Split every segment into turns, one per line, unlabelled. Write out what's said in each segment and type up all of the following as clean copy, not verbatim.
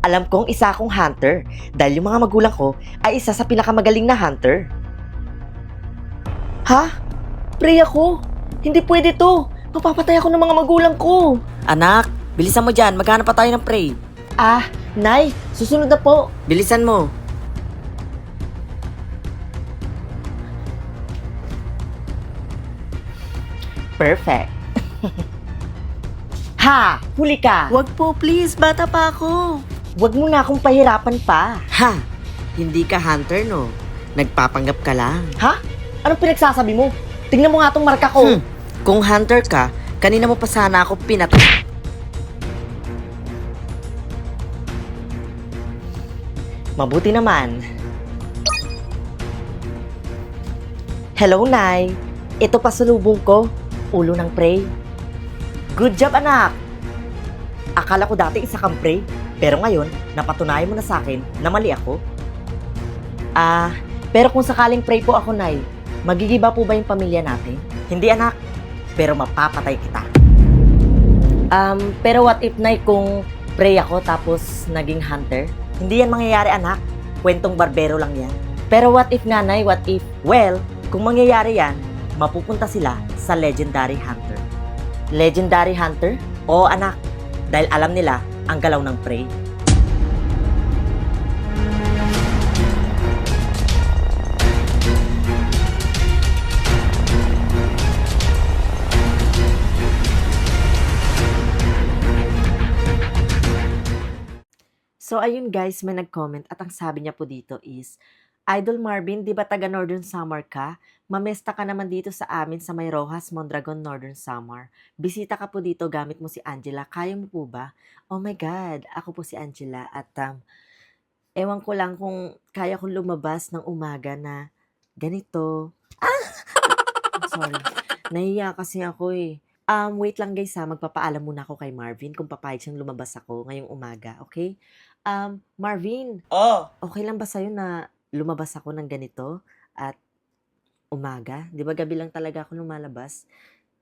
Alam kong isa akong hunter dahil yung mga magulang ko ay isa sa pinakamagaling na hunter. Ha? Pray ako? Hindi pwede to. Mapapatay ako ng mga magulang ko.
Anak, bilisan mo dyan. Maghanap pa tayo ng prey.
Ah, Nay, susunod na po.
Bilisan mo.
Perfect. Ha! Huli ka!
Wag po, please. Bata pa ako.
Huwag mo na akong pahirapan pa.
Ha? Hindi ka hunter, no? Nagpapanggap ka lang.
Ha? Anong pinagsasabi mo? Tingnan mo nga tong marka ko.
Kung hunter ka, kanina mo pa sana ako pinatay.
Mabuti naman. Hello, Nay. Ito pasalubong ko. Ulo ng prey. Good job, anak. Akala ko dati isa kang prey, pero ngayon, napatunayan mo na sa akin na mali ako. Pero kung sakaling prey po ako, Nay, magigiba po ba yung pamilya natin? Hindi, anak. Pero mapapatay kita. Pero what if, Nay, kung prey ako tapos naging hunter? Hindi yan mangyayari, anak. Kwentong barbero lang yan. Pero what if, nanay, what if? Well, kung mangyayari yan, mapupunta sila sa Legendary Hunter. Legendary Hunter? Oo, anak. Dahil alam nila ang galaw ng prey. So, ayun guys, may nag-comment at ang sabi niya po dito is, Idol Marvin, di ba taga Northern Samar ka? Mamesta ka naman dito sa amin sa May Rojas, Mondragon, Northern Samar. Bisita ka po dito gamit mo si Angela. Kaya mo po ba? Oh my God, ako po si Angela at ewan ko lang kung kaya kong lumabas ng umaga na ganito. Sorry, nahiya kasi ako eh. Wait lang guys ha, magpapaalam muna ako kay Marvin kung papayag siyang lumabas ako ngayong umaga, okay? Marvin, okay lang ba sa'yo na lumabas ako ng ganito at umaga? Di ba gabi lang talaga ako lumalabas?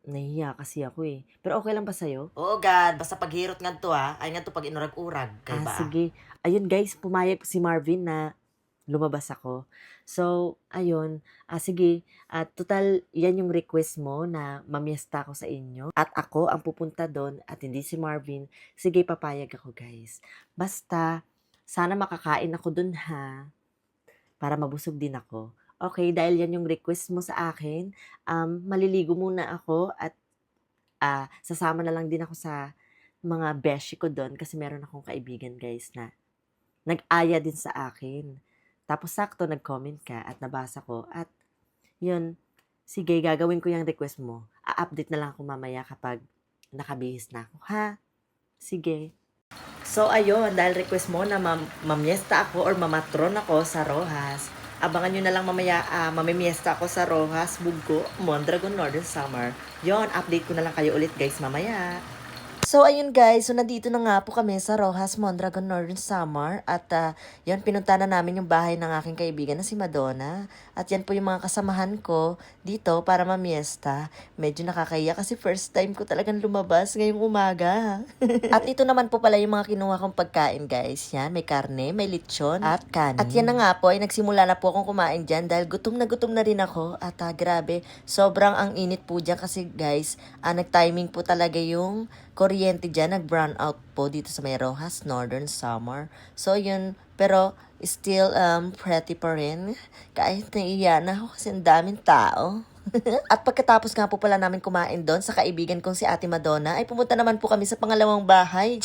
Nahihiya kasi ako eh. Pero okay lang ba sa'yo?
Oh God, basta paghirot nga to ha. Ay nga to pag inurag-urag. Kay ba?
Sige. Ayun guys, pumayag si Marvin na lumabas ako. So, ayun. Sige. Total, yan yung request mo na mamiesta ako sa inyo. At ako ang pupunta doon at hindi si Marvin. Sige, papayag ako guys. Basta, sana makakain ako doon ha. Para mabusog din ako. Okay, dahil yan yung request mo sa akin, maliligo muna ako at sasama na lang din ako sa mga beshi ko doon kasi meron akong kaibigan guys na nag-aya din sa akin. Tapos sakto nag-comment ka at nabasa ko at yun, sige gagawin ko yung request mo. A-update na lang ako mamaya kapag nakabihis na ako, ha? Sige. So ayun, dahil request mo na mamiesta ako or mamatron ako sa Rojas, abangan nyo na lang mamaya, mamimiesta ako sa Rojas, Buggo, Mondragon, Northern Samar. Yon, update ko na lang kayo ulit guys mamaya. So, ayun guys, so nandito na nga po kami sa Rojas, Mondragon, Northern Samar at yun, pinunta na namin yung bahay ng aking kaibigan na si Madonna at yan po yung mga kasamahan ko dito para mamiesta. Medyo nakakaya kasi first time ko talagang lumabas ngayong umaga. At ito naman po pala yung mga kinuha kong pagkain guys. Yan, may karne, may lechon at kanin. At yan na nga po, ay nagsimula na po akong kumain dyan dahil gutom na rin ako at grabe, sobrang ang init po dyan kasi guys, nag-timing po talaga yung kuryente dyan, nag-brown out po dito sa May Rojas, Northern Samar. So, yun, pero still pretty pa rin. Kahit naiiya na ako kasi ang daming tao. At pagkatapos nga po pala namin kumain doon sa kaibigan kong si Ate Madonna, ay pumunta naman po kami sa pangalawang bahay.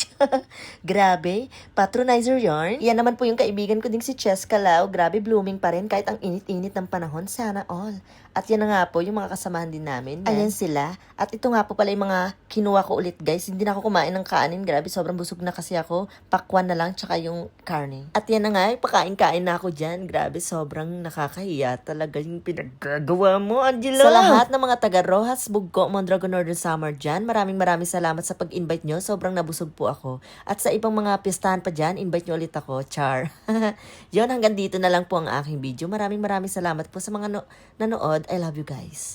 Grabe, patronizer yarn. Yan naman po yung kaibigan ko ding si Cheska Lau. Grabe, blooming pa rin kahit ang init-init ng panahon. Sana all. At yan na nga po yung mga kasamahan din namin. Ayan sila. At ito nga po pala yung mga kinuha ko ulit guys. Hindi na ako kumain ng kanin. Grabe, sobrang busog na kasi ako. Pakwan na lang tsaka yung karne. At yan na nga, pakain-kain na ako dyan. Grabe, sobrang nakakahiya talaga yung pinaggagawa mo, Angela. Sa lahat ng mga taga Rojas, Buggo, Mondragon, Northern Samar dyan, maraming salamat sa pag-invite nyo. Sobrang nabusog po ako. At sa ibang mga pistahan pa dyan, invite nyo ulit ako. Char. Yon, hanggang dito na lang po ang aking video. Maraming salamat po sa mga nanood. I love you guys.